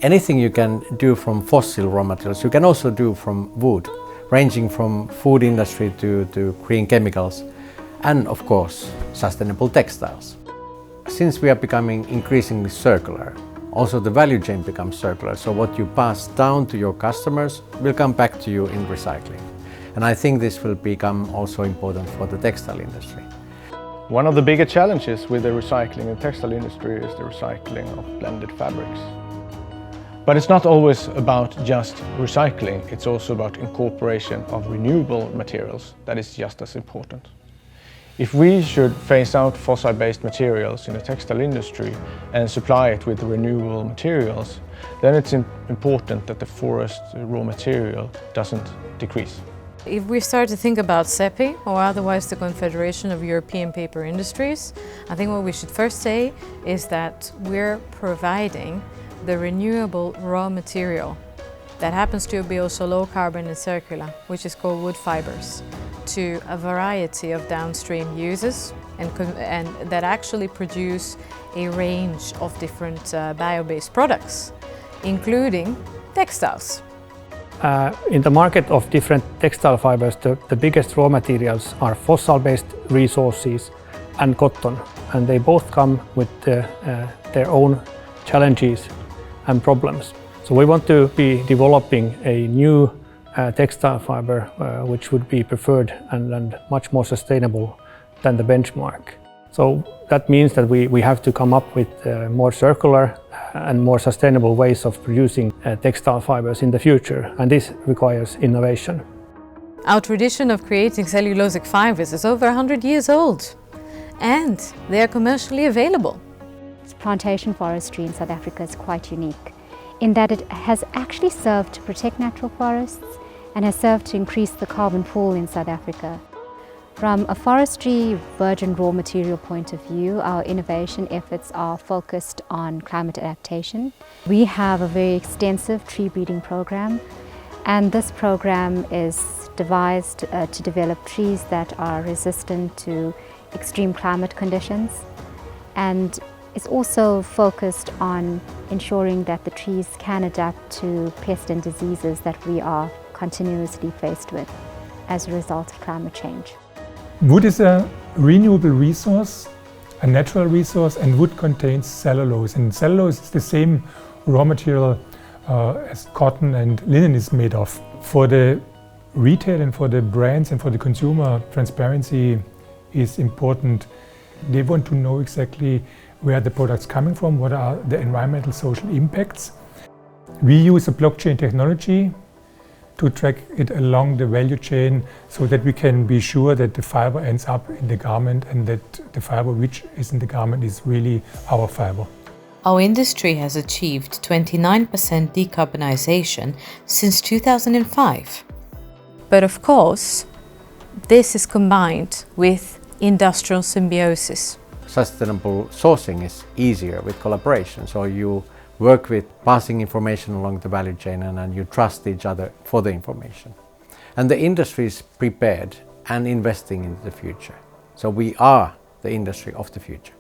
Anything you can do from fossil raw materials, you can also do from wood, ranging from food industry to green chemicals and, of course, sustainable textiles. Since we are becoming increasingly circular, also the value chain becomes circular, so what you pass down to your customers will come back to you in recycling. And I think this will become also important for the textile industry. One of the bigger challenges with the recycling in the textile industry is the recycling of blended fabrics. But it's not always about just recycling, it's also about incorporation of renewable materials that is just as important. If we should phase out fossil-based materials in the textile industry and supply it with renewable materials, then it's important that the forest raw material doesn't decrease. If we start to think about Cepi, or otherwise the Confederation of European Paper Industries, I think what we should first say is that we're providing the renewable raw material that happens to be also low carbon and circular, which is called wood fibers, to a variety of downstream uses and that actually produce a range of different bio-based products, including textiles. In the market of different textile fibers, the biggest raw materials are fossil-based resources and cotton, and they both come with their own challenges and problems. So we want to be developing a new textile fiber which would be preferred and much more sustainable than the benchmark. So that means that we have to come up with more circular and more sustainable ways of producing textile fibers in the future, and this requires innovation. Our tradition of creating cellulosic fibers is over 100 years old, and they are commercially available. Plantation forestry in South Africa is quite unique in that it has actually served to protect natural forests and has served to increase the carbon pool in South Africa. From a forestry virgin raw material point of view, our innovation efforts are focused on climate adaptation. We have a very extensive tree breeding program, and this program is devised to develop trees that are resistant to extreme climate conditions, and is also focused on ensuring that the trees can adapt to pests and diseases that we are continuously faced with as a result of climate change. Wood is a renewable resource, a natural resource, and wood contains cellulose. And cellulose is the same raw material as cotton and linen is made of. For the retail and for the brands and for the consumer, transparency is important. They want to know exactly where the product's coming from, what are the environmental social impacts. We use a blockchain technology to track it along the value chain so that we can be sure that the fiber ends up in the garment and that the fiber which is in the garment is really our fiber. Our industry has achieved 29% decarbonization since 2005. But of course, this is combined with industrial symbiosis. Sustainable sourcing is easier with collaboration, so you work with passing information along the value chain and you trust each other for the information. And the industry is prepared and investing in the future. So we are the industry of the future.